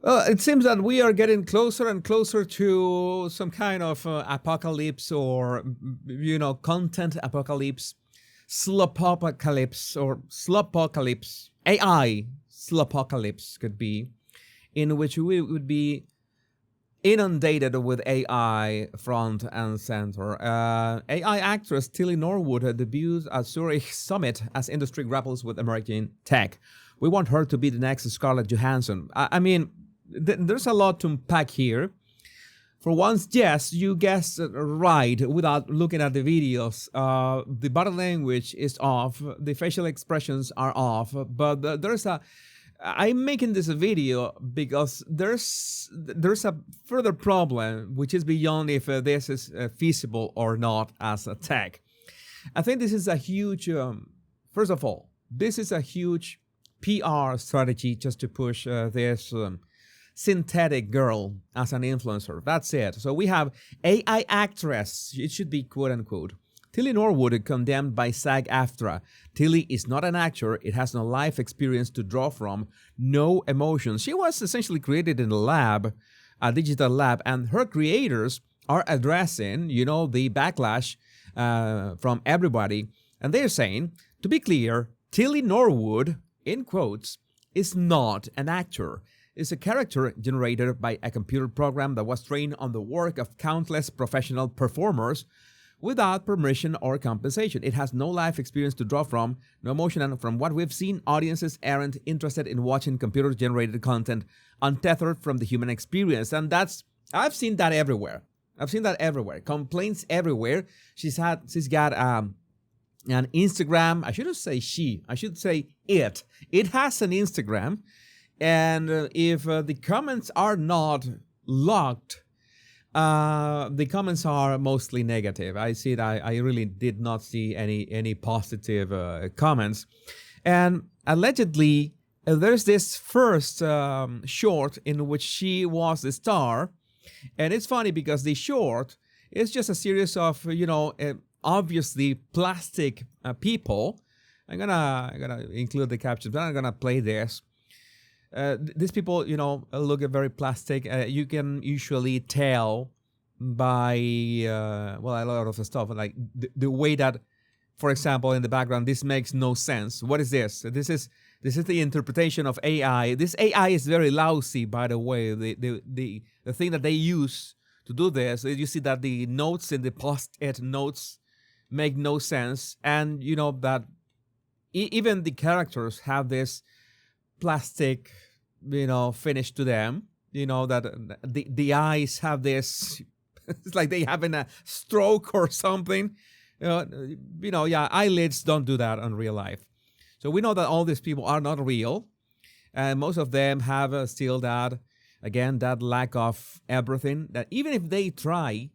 It seems that we are getting closer and closer to some kind of apocalypse, or content apocalypse, slopocalypse, or slopocalypse. AI slopocalypse could be, in which we would be inundated with AI front and center. AI actress Tilly Norwood debuts at Zurich Summit as industry grapples with emerging tech. We want her to be the next Scarlett Johansson. I mean, there's a lot to unpack here. For once, yes, you guessed right without looking at the videos. The body language is off, the facial expressions are off, but I'm making this video because there's a further problem, which is beyond if this is feasible or not as a tech. I think this is a huge, first of all, this is a huge PR strategy just to push this synthetic girl as an influencer. That's it. So we have AI actress, it should be quote unquote, Tilly Norwood condemned by SAG-AFTRA. Tilly is not an actor. It has no life experience to draw from, no emotions. She was essentially created in a lab, a digital lab, and her creators are addressing, the backlash from everybody. And they're saying, to be clear, Tilly Norwood, in quotes, is not an actor. It's a character generated by a computer program that was trained on the work of countless professional performers without permission or compensation. It has no life experience to draw from, no emotion, and from what we've seen, audiences aren't interested in watching computer-generated content untethered from the human experience. And I've seen that everywhere. Complaints everywhere. She's got an Instagram. I shouldn't say she. I should say it. It has an Instagram. And if the comments are not locked, the comments are mostly negative. I see that I really did not see any positive comments. And allegedly, there's this first short in which she was the star. And it's funny because the short is just a series of, obviously plastic people. I'm gonna include the captions, but I'm gonna play this. These people, look very plastic. You can usually tell by, a lot of the stuff, like the way that, for example, in the background, this makes no sense. What is this? This is the interpretation of AI. This AI is very lousy, by the way. The thing that they use to do this, you see that the notes in the post-it notes make no sense. And, that even the characters have this plastic, finish to them, that the eyes have this, it's like they having a stroke or something, eyelids don't do that in real life. So we know that all these people are not real, and most of them have still that lack of everything, that even if they try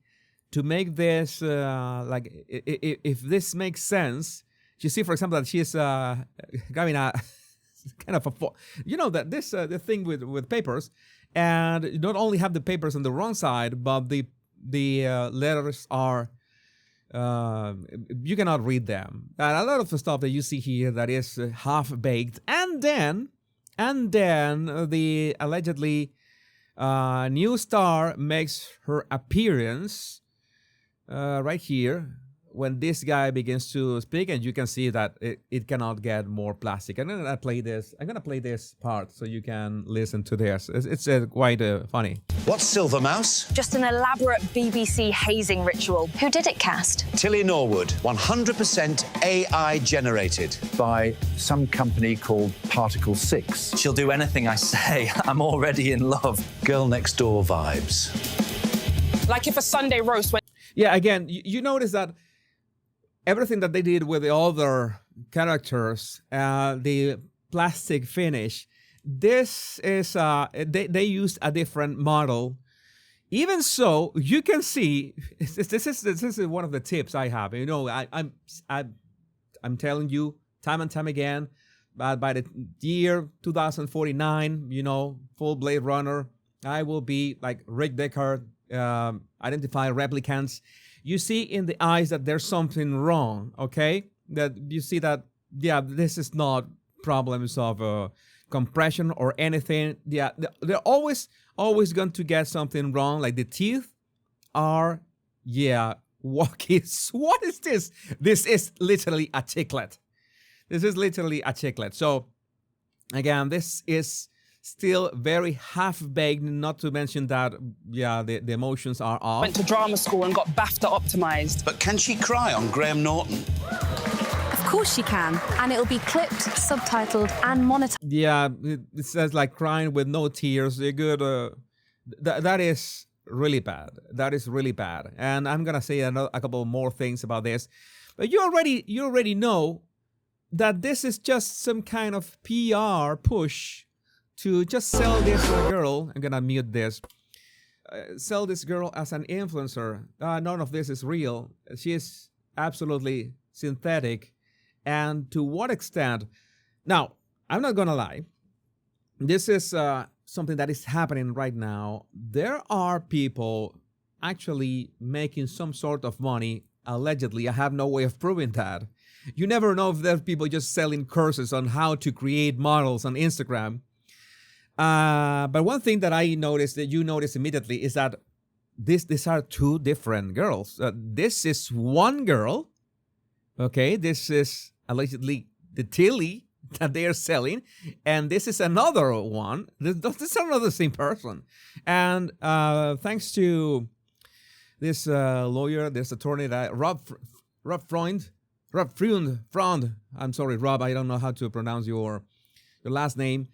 to make this, if this makes sense, you see, for example, that she's having a kind of that this the thing with papers, and not only have the papers on the wrong side, but the letters are you cannot read them. And a lot of the stuff that you see here that is half baked, and then the allegedly new star makes her appearance right here when this guy begins to speak, and you can see that it cannot get more plastic. I'm gonna play this part so you can listen to this. It's quite funny. What's Silver Mouse? Just an elaborate BBC hazing ritual. Who did it cast? Tilly Norwood, 100% AI generated. By some company called Particle 6. She'll do anything I say. I'm already in love. Girl next door vibes. Like if a Sunday roast went... Yeah, again, you notice that everything that they did with the other characters, the plastic finish, this is they used a different model. Even so, you can see this is one of the tips I have. I'm telling you time and time again, by the year 2049, full Blade Runner, I will be like Rick Deckard, identify replicants. You see in the eyes that there's something wrong, okay? That you see that, yeah, this is not problems of compression or anything. Yeah, they're always going to get something wrong. Like the teeth are, yeah, wacky. What is this? This is literally a chiclet. This is literally a chiclet. So again, this is still very half-baked, not to mention that, yeah, the emotions are off. Went to drama school and got BAFTA optimized. But can she cry on Graham Norton? Of course she can. And it'll be clipped, subtitled, and monetized. Yeah, it says like crying with no tears. They're good. That is really bad. That is really bad. And I'm gonna say a couple more things about this, but you already know that this is just some kind of PR push to just sell this girl. I'm gonna mute this. Sell this girl as an influencer. None of this is real. She is absolutely synthetic. And to what extent? Now, I'm not gonna lie. This is something that is happening right now. There are people actually making some sort of money, allegedly. I have no way of proving that. You never know if there's people just selling courses on how to create models on Instagram. But one thing that I noticed, that you notice immediately, is that these are two different girls. This is one girl. Okay, this is allegedly the Tilly that they are selling, and this is another one. This are not the same person. And thanks to this lawyer, this attorney, that Rob Freund. I'm sorry, Rob. I don't know how to pronounce your last name.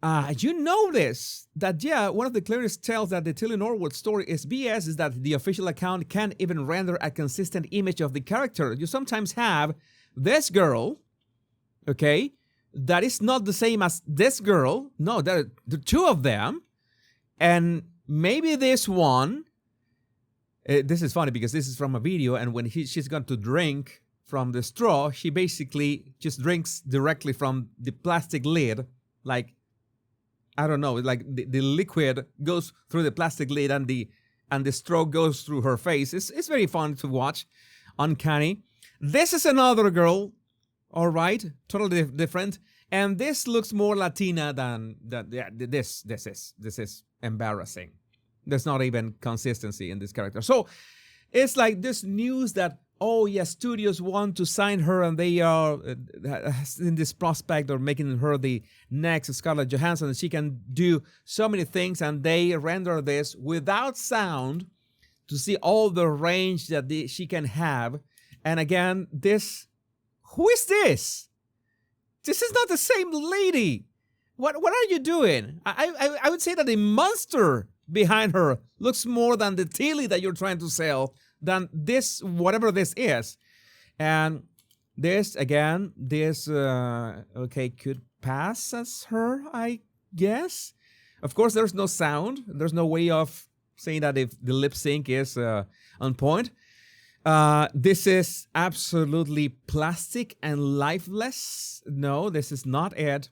You notice that, yeah, one of the clearest tells that the Tilly Norwood story is BS is that the official account can't even render a consistent image of the character. You sometimes have this girl, okay, that is not the same as this girl. No, there are the two of them. And maybe this one, this is funny because this is from a video, and when she's going to drink from the straw, she basically just drinks directly from the plastic lid, like, I don't know, like the liquid goes through the plastic lid and the straw goes through her face. It's very fun to watch, uncanny. This is another girl, all right, totally different, and this looks more Latina than yeah, this is embarrassing. There's not even consistency in this character. So it's like this news that, oh yeah, studios want to sign her and they are in this prospect of making her the next Scarlett Johansson, and she can do so many things, and they render this without sound to see all the range that she can have. And again, who is this? This is not the same lady. What are you doing? I would say that the monster behind her looks more than the Tilly that you're trying to sell than this, whatever this is. And this, again, okay, could pass as her, I guess. Of course, there's no sound. There's no way of saying that if the lip sync is on point. This is absolutely plastic and lifeless. No, this is not it.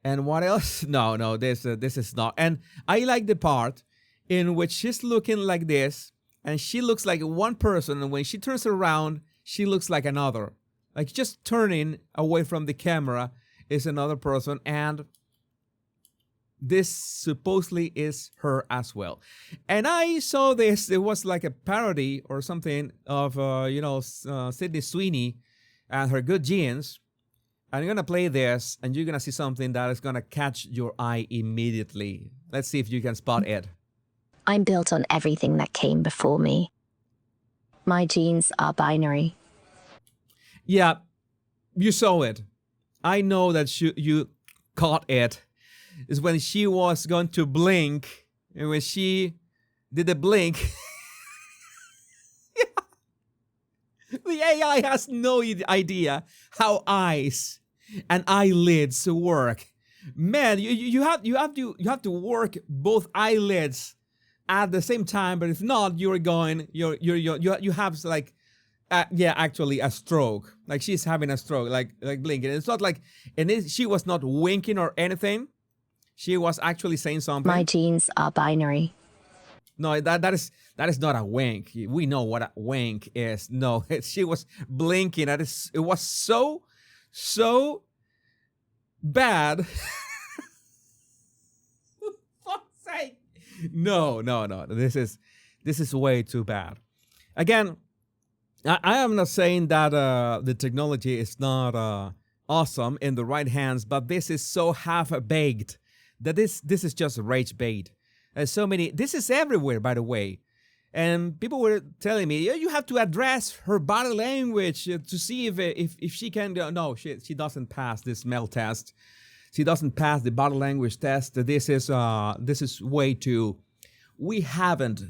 And what else? No, this is not. And I like the part in which she's looking like this, and she looks like one person, and when she turns around, she looks like another. Like just turning away from the camera is another person, and this supposedly is her as well. And I saw this, it was like a parody or something of, Sydney Sweeney and her good genes. I'm going to play this, and you're going to see something that is going to catch your eye immediately. Let's see if you can spot it. I'm built on everything that came before me. My genes are binary. Yeah, you saw it. I know that you caught it. Is when she was going to blink, and when she did the blink, the AI has no idea how eyes and eyelids work. Man, you have to work both eyelids at the same time, but if not, you have like actually a stroke. Like she's having a stroke, like blinking. It's not like, and she was not winking or anything. She was actually saying something. My genes are binary. No, that is not a wink. We know what a wink is. No, she was blinking. It was so bad. For fuck's sake. No. This is way too bad. Again, I am not saying that the technology is not awesome in the right hands, but this is so half-baked that this is just rage bait. So many. This is everywhere, by the way. And people were telling me, you have to address her body language to see if she can go. No, she doesn't pass this smell test. She doesn't pass the body language test. This is way too. We haven't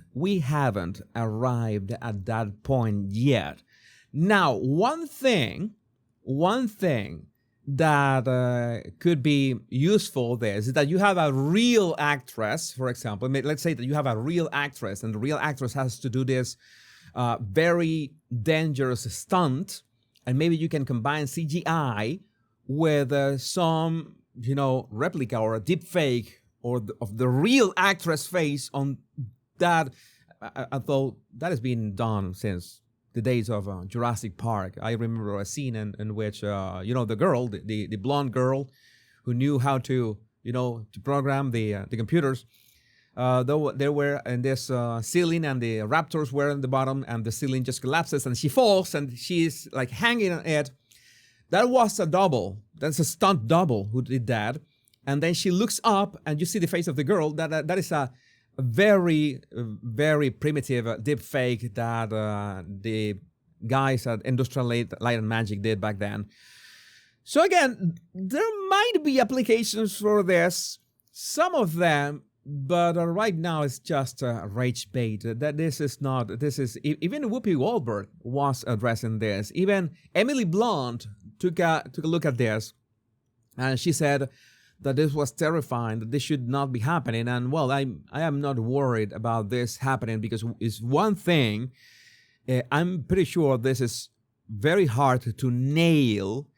arrived at that point yet. Now, one thing that could be useful there is that you have a real actress, for example. Let's say that you have a real actress, and the real actress has to do this very dangerous stunt, and maybe you can combine CGI with some, replica or a deep fake of the real actress face on that. I thought that has been done since the days of Jurassic Park. I remember a scene in which, the girl, the blonde girl, who knew how to, to program the computers. They were in this ceiling, and the raptors were in the bottom, and the ceiling just collapses, and she falls, and she's like hanging on it. That was a double. That's a stunt double who did that. And then she looks up, and you see the face of the girl. That is a very, very primitive deep fake that the guys at Industrial Light and Magic did back then. So again, there might be applications for this, some of them, but right now it's just rage bait. That this is even Whoopi Goldberg was addressing this. Even Emily Blunt took a look at this, and she said that this was terrifying, that this should not be happening. And well, I am not worried about this happening, because it's one thing. I'm pretty sure this is very hard to nail,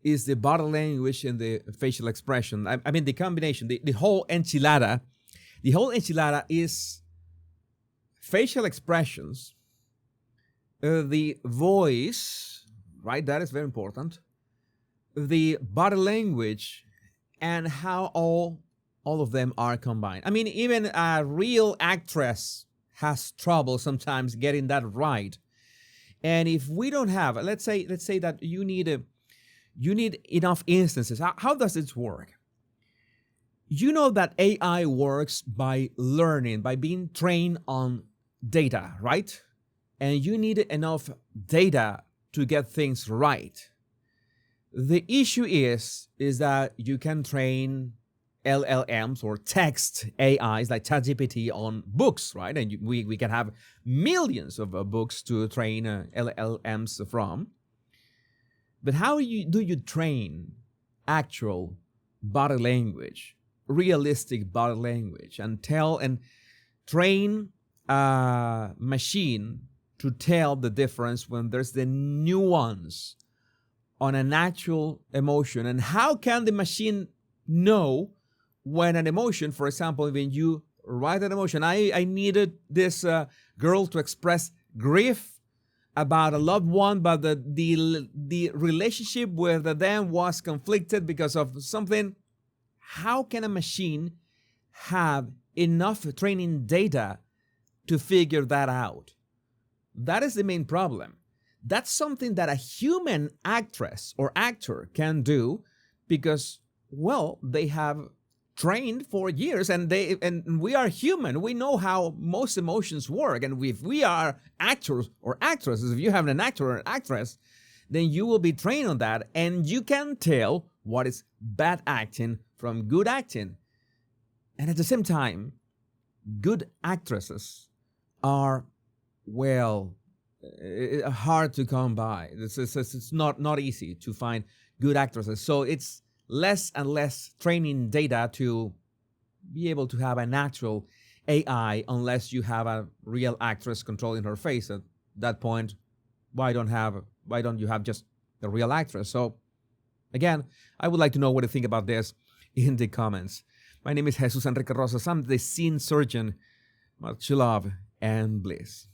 is the body language and the facial expression. I mean, the combination, the whole enchilada. The whole enchilada is facial expressions, the voice, right? That is very important. The body language, and how all of them are combined. I mean, even a real actress has trouble sometimes getting that right. And if we don't have, let's say that you need enough instances. How does this work? You know that AI works by learning, by being trained on data, right? And you need enough data to get things right. The issue is that you can train LLMs or text AIs like ChatGPT on books, right? And we can have millions of books to train LLMs from. But how do you train actual body language, realistic body language, and train a machine to tell the difference when there's the nuance on an actual emotion? And how can the machine know when an emotion, for example, when you write an emotion, I needed this girl to express grief about a loved one, but the relationship with them was conflicted because of something. How can a machine have enough training data to figure that out? That is the main problem. That's something that a human actress or actor can do, because, well, they have trained for years, and we are human. We know how most emotions work. And if we are actors or actresses, if you have an actor or an actress, then you will be trained on that, and you can tell what is bad acting from good acting. And at the same time, good actresses are, well, hard to come by. It's not easy to find good actresses. So it's less and less training data to be able to have a natural AI, unless you have a real actress controlling her face. At that point, why don't you have just the real actress? So again, I would like to know what you think about this in the comments. My name is Jesus Enrique Rosas. I'm the scene surgeon. Much love and bliss.